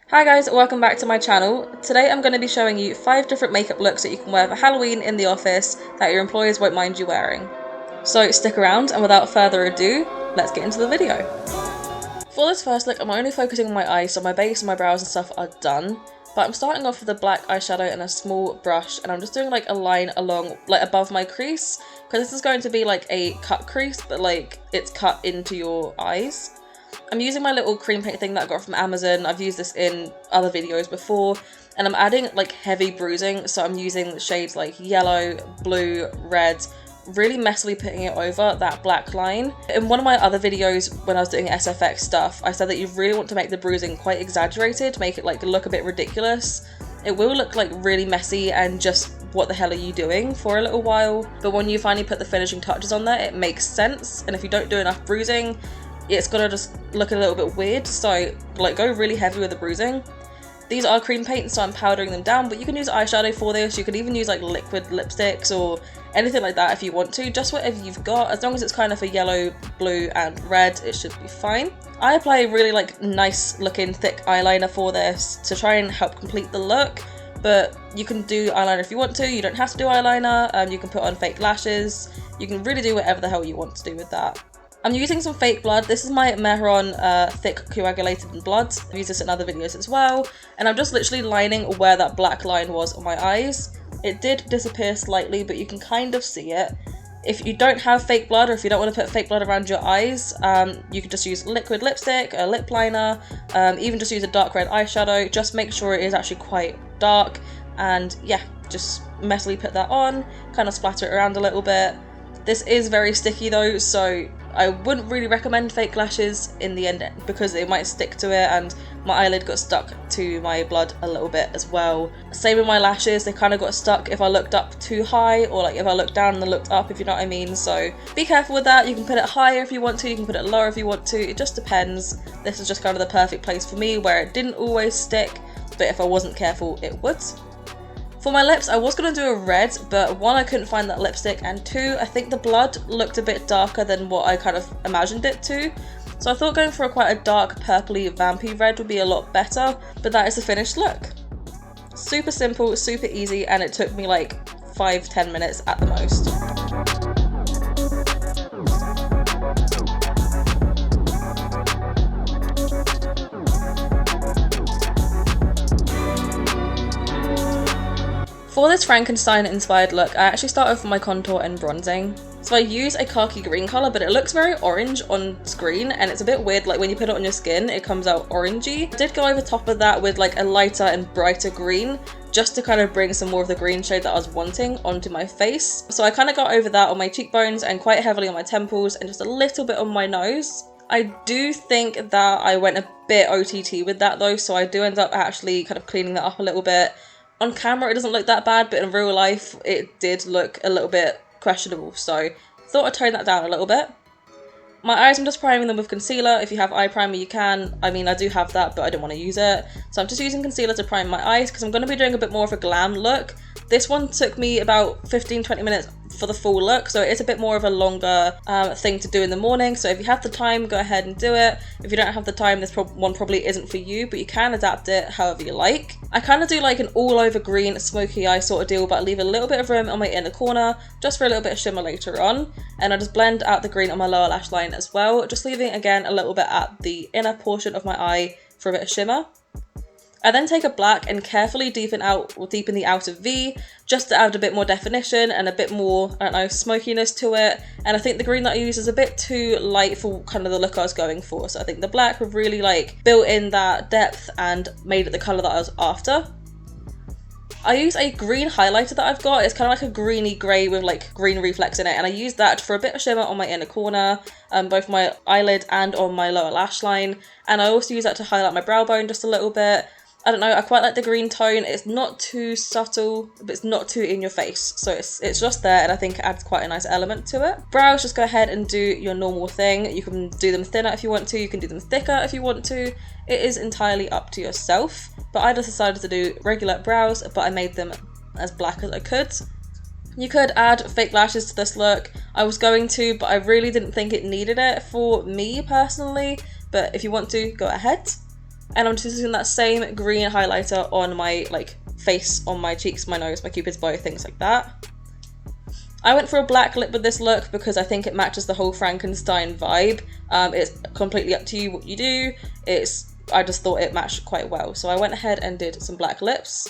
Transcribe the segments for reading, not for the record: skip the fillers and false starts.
Hi guys, welcome back to my channel. Today I'm going to be showing you 5 different makeup looks that you can wear for Halloween in the office that your employers won't mind you wearing. So stick around, and without further ado, let's get into the video. For this first look, I'm only focusing on my eyes, so my base and my brows and stuff are done. But I'm starting off with a black eyeshadow and a small brush, and I'm just doing like a line along, like above my crease, because this is going to be like a cut crease, but like it's cut into your eyes. I'm using my little cream paint thing that I got from Amazon. I've used this in other videos before, and I'm adding like heavy bruising, so I'm using shades like yellow, blue, red, really messily putting it over that black line. In one of my other videos when I was doing SFX stuff, I said that you really want to make the bruising quite exaggerated, make it like look a bit ridiculous. It will look like really messy and just what the hell are you doing for a little while, but when you finally put the finishing touches on there, it makes sense. And if you don't do enough bruising, it's gonna just look a little bit weird, so like go really heavy with the bruising. These are cream paint, so I'm powdering them down, but you can use eyeshadow for this. You could even use like liquid lipsticks or anything like that if you want to, just whatever you've got. As long as it's kind of a yellow, blue and red, it should be fine. I apply a really like nice looking thick eyeliner for this to try and help complete the look, but you can do eyeliner if you want to. You don't have to do eyeliner. You can put on fake lashes. You can really do whatever the hell you want to do with that. I'm using some fake blood. This is my Mehron thick coagulated blood. I've used this in other videos as well, and I'm just literally lining where that black line was on my eyes. It did disappear slightly, but you can kind of see it. If you don't have fake blood, or if you don't want to put fake blood around your eyes, you can just use liquid lipstick, a lip liner, even just use a dark red eyeshadow. Just make sure it is actually quite dark, and yeah, just messily put that on, kind of splatter it around a little bit. This is very sticky though, so I wouldn't really recommend fake lashes in the end because it might stick to it, and my eyelid got stuck to my blood a little bit as well. Same with my lashes, they kind of got stuck if I looked up too high, or like if I looked down and looked up, if you know what I mean. So be careful with that. You can put it higher if you want to, you can put it lower if you want to, it just depends. This is just kind of the perfect place for me where it didn't always stick, but if I wasn't careful it would. For my lips, I was going to do a red, but one, I couldn't find that lipstick, and two, I think the blood looked a bit darker than what I kind of imagined it to. So I thought going for quite a dark purpley vampy red would be a lot better, but that is the finished look. Super simple, super easy, and it took me like 5-10 minutes at the most. For this Frankenstein inspired look, I actually start off with my contour and bronzing. So I use a khaki green colour, but it looks very orange on screen, and it's a bit weird, like when you put it on your skin, it comes out orangey. I did go over top of that with like a lighter and brighter green, just to kind of bring some more of the green shade that I was wanting onto my face. So I kind of got over that on my cheekbones and quite heavily on my temples and just a little bit on my nose. I do think that I went a bit OTT with that though, so I do end up actually kind of cleaning that up a little bit. On camera it doesn't look that bad, but in real life it did look a little bit questionable, so thought I'd tone that down a little bit. My eyes, I'm just priming them with concealer. If you have eye primer you can. I mean, I do have that, but I don't want to use it. So I'm just using concealer to prime my eyes because I'm going to be doing a bit more of a glam look. This one took me about 15-20 minutes for the full look, so it's a bit more of a longer thing to do in the morning. So if you have the time, go ahead and do it. If you don't have the time, this one probably isn't for you, but you can adapt it however you like. I kind of do like an all over green smoky eye sort of deal, but I leave a little bit of room on my inner corner just for a little bit of shimmer later on, and I just blend out the green on my lower lash line as well, just leaving again a little bit at the inner portion of my eye for a bit of shimmer. I then take a black and carefully deepen the outer V just to add a bit more definition and a bit more, I don't know, smokiness to it. And I think the green that I use is a bit too light for kind of the look I was going for. So I think the black would really like built in that depth and made it the colour that I was after. I use a green highlighter that I've got. It's kind of like a greeny grey with like green reflex in it, and I use that for a bit of shimmer on my inner corner, both my eyelid and on my lower lash line. And I also use that to highlight my brow bone just a little bit. I don't know, I quite like the green tone. It's not too subtle, but it's not too in your face. So it's just there, and I think it adds quite a nice element to it. Brows, just go ahead and do your normal thing. You can do them thinner if you want to, you can do them thicker if you want to. It is entirely up to yourself. But I just decided to do regular brows, but I made them as black as I could. You could add fake lashes to this look. I was going to, but I really didn't think it needed it for me personally. But if you want to, go ahead. And I'm just using that same green highlighter on my face, on my cheeks, my nose, my cupid's bow, things like that. I went for a black lip with this look because I think it matches the whole Frankenstein vibe. It's completely up to you what you do. I just thought it matched quite well. So I went ahead and did some black lips.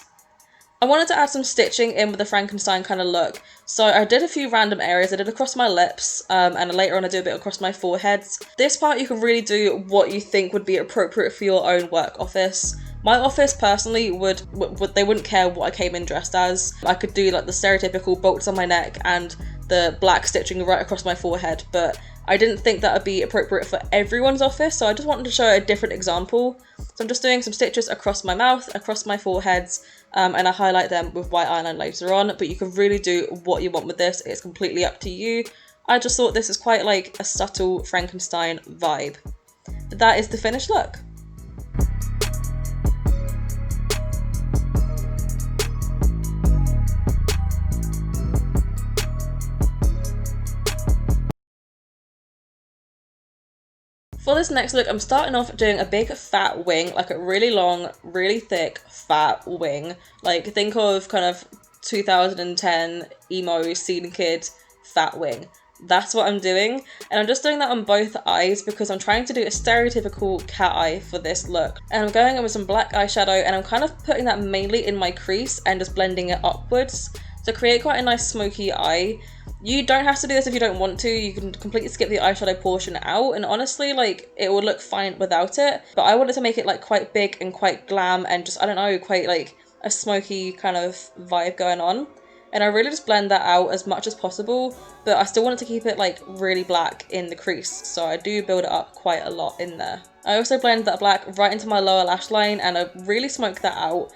I wanted to add some stitching in with the Frankenstein kind of look. So I did a few random areas. I did across my lips, and later on I did a bit across my foreheads. This part you can really do what you think would be appropriate for your own work office. My office personally they wouldn't care what I came in dressed as. I could do like the stereotypical bolts on my neck and the black stitching right across my forehead, but I didn't think that would be appropriate for everyone's office, so I just wanted to show a different example. So I'm just doing some stitches across my mouth, across my foreheads, and I highlight them with white eyeliner later on, but you can really do what you want with this. It's completely up to you. I just thought this is quite like a subtle Frankenstein vibe. But that is the finished look. For this next look, I'm starting off doing a big fat wing, like a really long, really thick, fat wing. Like, think of kind of 2010 emo scene kid fat wing. That's what I'm doing. And I'm just doing that on both eyes because I'm trying to do a stereotypical cat eye for this look. And I'm going in with some black eyeshadow and I'm kind of putting that mainly in my crease and just blending it upwards to create quite a nice smoky eye. You don't have to do this if you don't want to. You can completely skip the eyeshadow portion out, and honestly, like, it will look fine without it. But I wanted to make it like quite big and quite glam and just, I don't know, quite like a smoky kind of vibe going on. And I really just blend that out as much as possible, but I still wanted to keep it like really black in the crease, so I do build it up quite a lot in there. I also blend that black right into my lower lash line and I really smoke that out.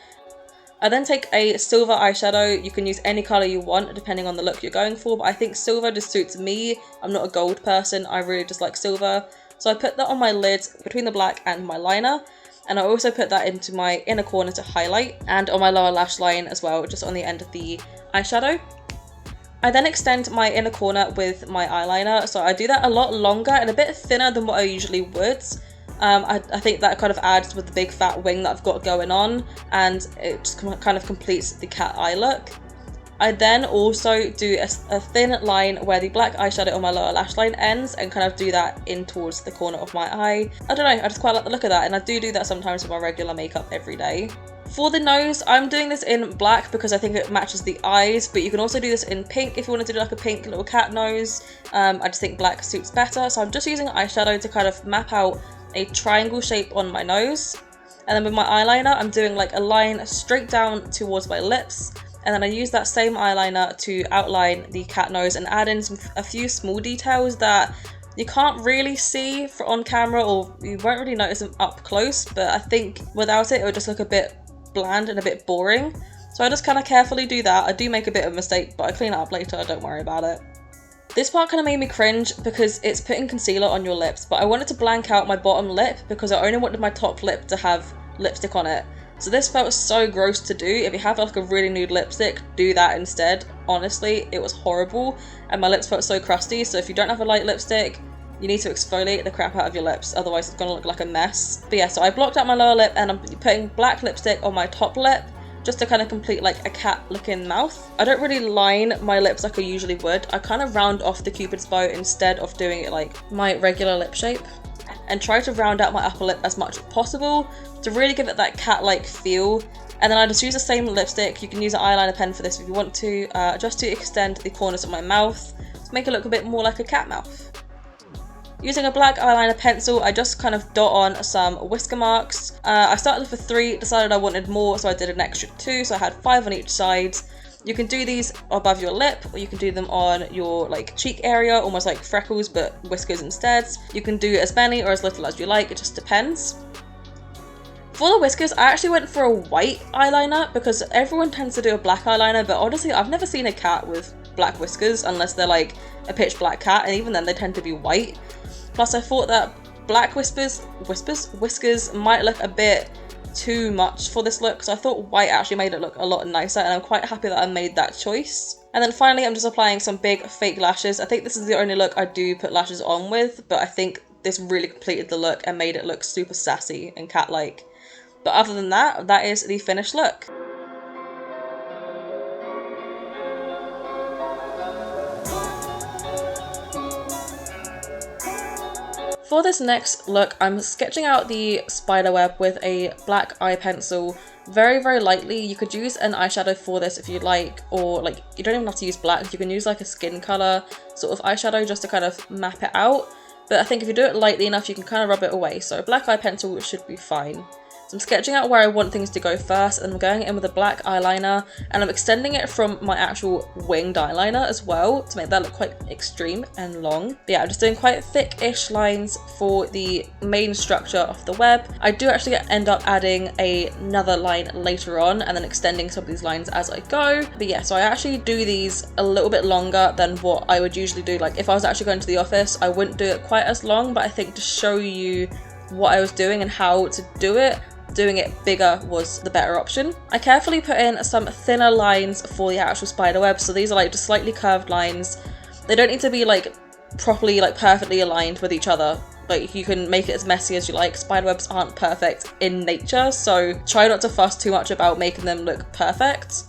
I then take a silver eyeshadow. You can use any colour you want depending on the look you're going for, but I think silver just suits me. I'm not a gold person, I really just like silver. So I put that on my lid between the black and my liner, and I also put that into my inner corner to highlight, and on my lower lash line as well, just on the end of the eyeshadow. I then extend my inner corner with my eyeliner, so I do that a lot longer and a bit thinner than what I usually would. I think that kind of adds with the big fat wing that I've got going on, and it just kind of completes the cat eye look. I then also do a thin line where the black eyeshadow on my lower lash line ends and kind of do that in towards the corner of my eye. I don't know, I just quite like the look of that, and I do that sometimes with my regular makeup every day. For the nose, I'm doing this in black because I think it matches the eyes, but you can also do this in pink if you wanted to do like a pink little cat nose. I just think black suits better, so I'm just using eyeshadow to kind of map out a triangle shape on my nose, and then with my eyeliner I'm doing like a line straight down towards my lips, and then I use that same eyeliner to outline the cat nose and add in a few small details that you can't really see on camera, or you won't really notice them up close, but I think without it would just look a bit bland and a bit boring. So I just kind of carefully do that. I do make a bit of a mistake, but I clean it up later, don't worry about it. This part kind of made me cringe because it's putting concealer on your lips, but I wanted to blank out my bottom lip because I only wanted my top lip to have lipstick on it. So this felt so gross to do. If you have like a really nude lipstick, do that instead. Honestly, it was horrible and my lips felt so crusty, so if you don't have a light lipstick, you need to exfoliate the crap out of your lips, otherwise it's gonna look like a mess. But yeah, so I blocked out my lower lip and I'm putting black lipstick on my top lip, just to kind of complete like a cat looking mouth. I don't really line my lips like I usually would. I kind of round off the cupid's bow instead of doing it like my regular lip shape, and try to round out my upper lip as much as possible to really give it that cat-like feel. And then I just use the same lipstick. You can use an eyeliner pen for this if you want to, just to extend the corners of my mouth to make it look a bit more like a cat mouth. Using a black eyeliner pencil, I just kind of dot on some whisker marks. I started with 3, decided I wanted more, so I did an extra 2, so I had 5 on each side. You can do these above your lip, or you can do them on your like cheek area, almost like freckles, but whiskers instead. You can do as many or as little as you like, it just depends. For the whiskers, I actually went for a white eyeliner because everyone tends to do a black eyeliner, but honestly, I've never seen a cat with black whiskers unless they're like a pitch black cat, and even then they tend to be white. Plus I thought that black whiskers might look a bit too much for this look, so I thought white actually made it look a lot nicer, and I'm quite happy that I made that choice. And then finally I'm just applying some big fake lashes. I think this is the only look I do put lashes on with, but I think this really completed the look and made it look super sassy and cat-like. But other than that, that is the finished look. For this next look, I'm sketching out the spider web with a black eye pencil very, very lightly. You could use an eyeshadow for this if you like, or like you don't even have to use black. You can use like a skin color sort of eyeshadow just to kind of map it out. But I think if you do it lightly enough, you can kind of rub it away. So a black eye pencil should be fine. So I'm sketching out where I want things to go first, and I'm going in with a black eyeliner, and I'm extending it from my actual winged eyeliner as well to make that look quite extreme and long. But yeah, I'm just doing quite thick-ish lines for the main structure of the web. I do actually end up adding another line later on and then extending some of these lines as I go. But yeah, so I actually do these a little bit longer than what I would usually do. Like if I was actually going to the office, I wouldn't do it quite as long, but I think to show you what I was doing and how to do it, doing it bigger was the better option. I carefully put in some thinner lines for the actual spider web, so these are like just slightly curved lines. They don't need to be like properly like perfectly aligned with each other. Like you can make it as messy as you like. Spiderwebs aren't perfect in nature, so try not to fuss too much about making them look perfect.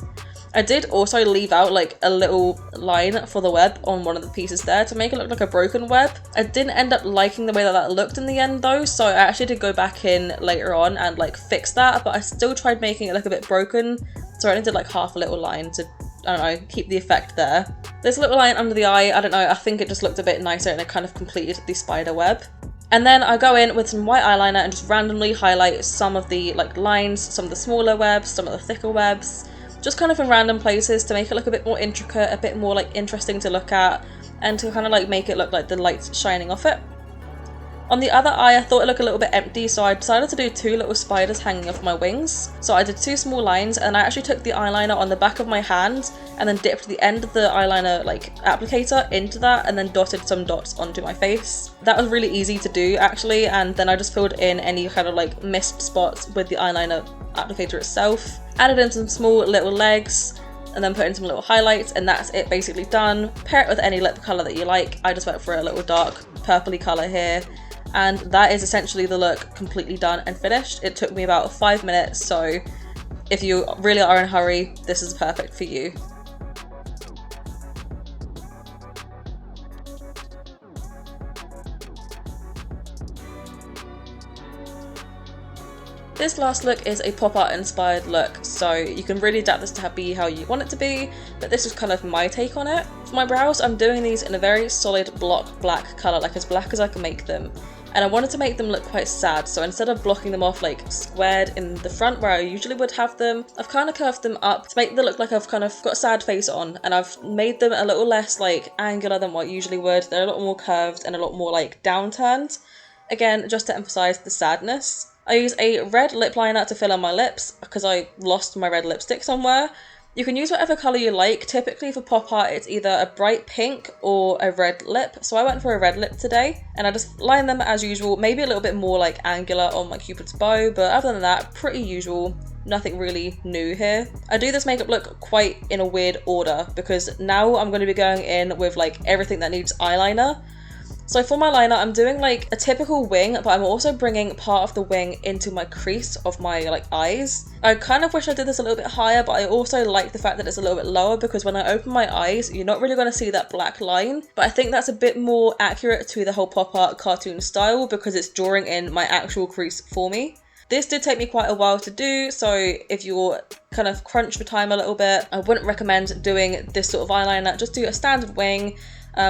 I did also leave out like a little line for the web on one of the pieces there to make it look like a broken web. I didn't end up liking the way that looked in the end though, so I actually did go back in later on and like fix that, but I still tried making it look a bit broken, so I only did like half a little line to, I don't know, keep the effect there. This little line under the eye, I don't know, I think it just looked a bit nicer and it kind of completed the spider web. And then I go in with some white eyeliner and just randomly highlight some of the like lines, some of the smaller webs, some of the thicker webs, just kind of in random places to make it look a bit more intricate, a bit more like interesting to look at, and to kind of like make it look like the light's shining off it. On the other eye, I thought it looked a little bit empty, so I decided to do two little spiders hanging off my wings. So I did two small lines, and I actually took the eyeliner on the back of my hand and then dipped the end of the eyeliner like applicator into that and then dotted some dots onto my face. That was really easy to do actually, and then I just filled in any kind of like missed spots with the eyeliner applicator itself. Added in some small little legs and then put in some little highlights, and that's it basically done. Pair it with any lip colour that you like. I just went for a little dark purpley colour here. And that is essentially the look completely done and finished. It took me about 5 minutes, so if you really are in a hurry, this is perfect for you. This last look is a pop art inspired look, so you can really adapt this to be how you want it to be, but this is kind of my take on it. For my brows, I'm doing these in a very solid block black colour, like as black as I can make them. And I wanted to make them look quite sad, so instead of blocking them off like squared in the front where I usually would have them, I've kind of curved them up to make them look like I've kind of got a sad face on, and I've made them a little less like angular than what I usually would. They're a lot more curved and a lot more like downturned. Again, just to emphasise the sadness. I use a red lip liner to fill in my lips because I lost my red lipstick somewhere. You can use whatever colour you like. Typically for pop art it's either a bright pink or a red lip, so I went for a red lip today, and I just line them as usual, maybe a little bit more like angular on my cupid's bow, but other than that, pretty usual, nothing really new here. I do this makeup look quite in a weird order because now I'm going to be going in with like everything that needs eyeliner. So for my liner, I'm doing like a typical wing, but I'm also bringing part of the wing into my crease of my like eyes. I kind of wish I did this a little bit higher, but I also like the fact that it's a little bit lower because when I open my eyes, you're not really going to see that black line. But I think that's a bit more accurate to the whole pop art cartoon style because it's drawing in my actual crease for me. This did take me quite a while to do, so if you're kind of crunched for time a little bit, I wouldn't recommend doing this sort of eyeliner. Just do a standard wing.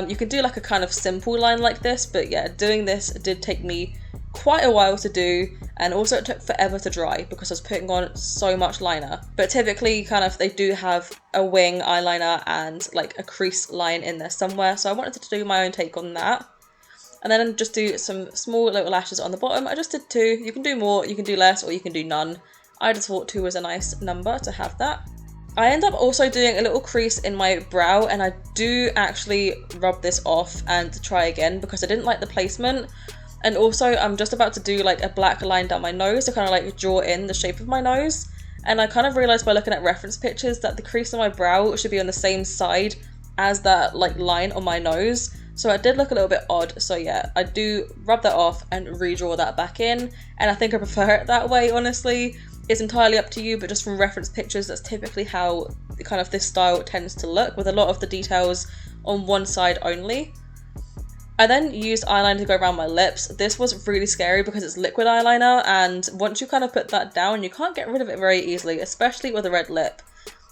You can do like a kind of simple line like this, but yeah, doing this did take me quite a while to do, and also it took forever to dry because I was putting on so much liner. But typically kind of they do have a wing eyeliner and like a crease line in there somewhere, so I wanted to do my own take on that. And then just do some small little lashes on the bottom. I just did 2. You can do more, you can do less, or you can do none. I just thought 2 was a nice number to have that. I end up also doing a little crease in my brow, and I do actually rub this off and try again because I didn't like the placement. And also I'm just about to do like a black line down my nose to kind of like draw in the shape of my nose. And I kind of realised by looking at reference pictures that the crease on my brow should be on the same side as that like line on my nose. so it did look a little bit odd. So yeah, I do rub that off and redraw that back in, and I think I prefer it that way, honestly. It's entirely up to you, but just from reference pictures, that's typically how kind of this style tends to look, with a lot of the details on one side only. I then used eyeliner to go around my lips. This was really scary because it's liquid eyeliner, and once you kind of put that down, you can't get rid of it very easily, especially with a red lip.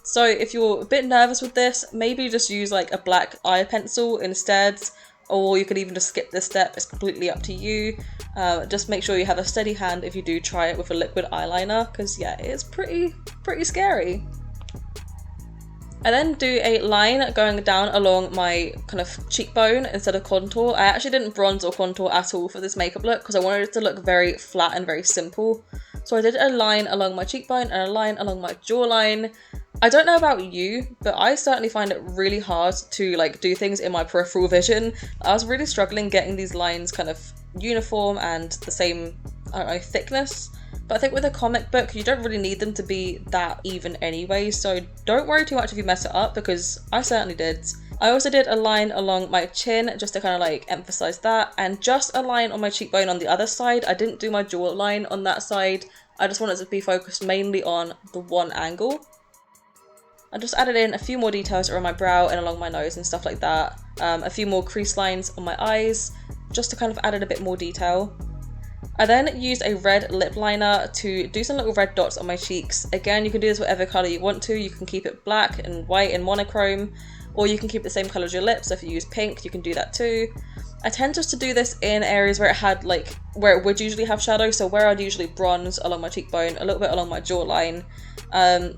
So if you're a bit nervous with this, maybe just use like a black eye pencil instead, or you could even just skip this step. It's completely up to you. Just make sure you have a steady hand if you do try it with a liquid eyeliner, because yeah, it's pretty scary. I then do a line going down along my kind of cheekbone instead of contour. I actually didn't bronze or contour at all for this makeup look because I wanted it to look very flat and very simple. So I did a line along my cheekbone and a line along my jawline. I don't know about you, but I certainly find it really hard to like do things in my peripheral vision. I was really struggling getting these lines kind of uniform and the same, I don't know, thickness. But I think with a comic book, you don't really need them to be that even anyway, so don't worry too much if you mess it up, because I certainly did. I also did a line along my chin just to kind of like emphasize that, and just a line on my cheekbone on the other side. I didn't do my jawline on that side. I just wanted to be focused mainly on the one angle. I just added in a few more details around my brow and along my nose and stuff like that. A few more crease lines on my eyes, just to kind of add in a bit more detail. I then used a red lip liner to do some little red dots on my cheeks. Again, you can do this whatever colour you want to. You can keep it black and white and monochrome, or you can keep the same colour as your lips. So if you use pink, you can do that too. I tend just to do this in areas where where it would usually have shadow, so where I'd usually bronze along my cheekbone, a little bit along my jawline.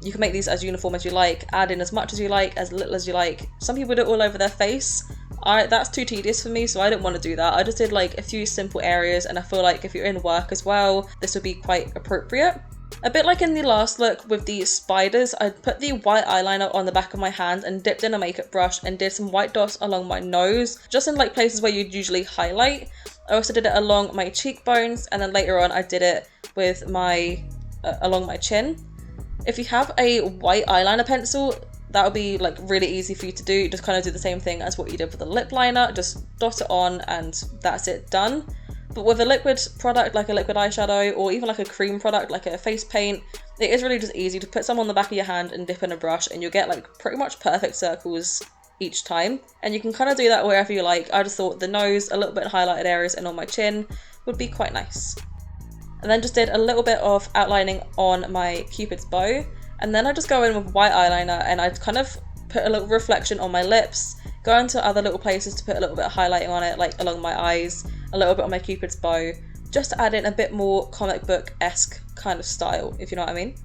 You can make these as uniform as you like, add in as much as you like, as little as you like. Some people do it all over their face. That's too tedious for me, so I didn't want to do that. I just did like a few simple areas, and I feel like if you're in work as well, this would be quite appropriate. A bit like in the last look with the spiders, I put the white eyeliner on the back of my hand and dipped in a makeup brush and did some white dots along my nose, just in like places where you'd usually highlight. I also did it along my cheekbones, and then later on I did it with my along my chin. If you have a white eyeliner pencil, that would be like really easy for you to do. Just kind of do the same thing as what you did with the lip liner, just dot it on and that's it, done. But with a liquid product like a liquid eyeshadow, or even like a cream product like a face paint, it is really just easy to put some on the back of your hand and dip in a brush, and you'll get like pretty much perfect circles each time. And you can kind of do that wherever you like. I just thought the nose, a little bit highlighted areas, and on my chin would be quite nice. And then just did a little bit of outlining on my Cupid's bow. And then I just go in with white eyeliner and I kind of put a little reflection on my lips, go into other little places to put a little bit of highlighting on it, like along my eyes, a little bit on my Cupid's bow, just to add in a bit more comic book-esque kind of style, if you know what I mean.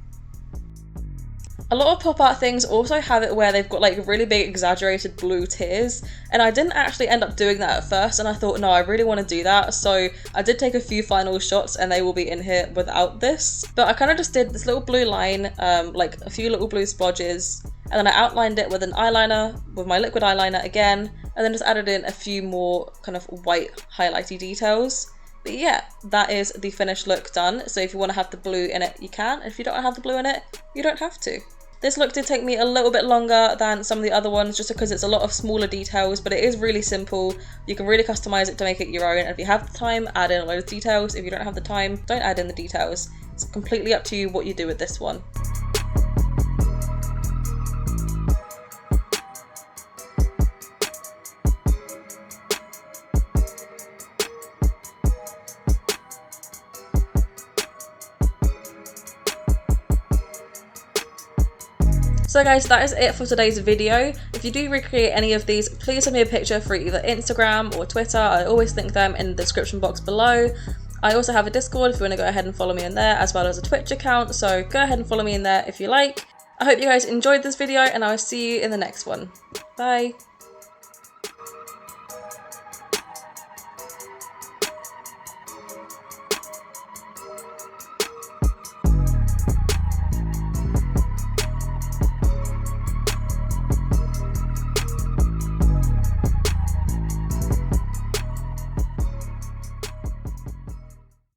A lot of pop art things also have it where they've got like really big exaggerated blue tears, and I didn't actually end up doing that at first, and I thought, no, I really want to do that, so I did take a few final shots and they will be in here without this. But I kind of just did this little blue line, like a few little blue splodges, and then I outlined it with an eyeliner, with my liquid eyeliner again, and then just added in a few more kind of white highlighty details. But yeah, that is the finished look done. So if you want to have the blue in it, you can. If you don't have the blue in it, you don't have to. This look did take me a little bit longer than some of the other ones, just because it's a lot of smaller details, but it is really simple. You can really customize it to make it your own, and if you have the time, add in a load of details. If you don't have the time, don't add in the details. It's completely up to you what you do with this one. So guys, that is it for today's video. If you do recreate any of these, please send me a picture for either Instagram or Twitter. I always link them in the description box below. I also have a Discord if you want to go ahead and follow me in there, as well as a Twitch account, so go ahead and follow me in there if you like. I hope you guys enjoyed this video, and I will see you in the next one. Bye!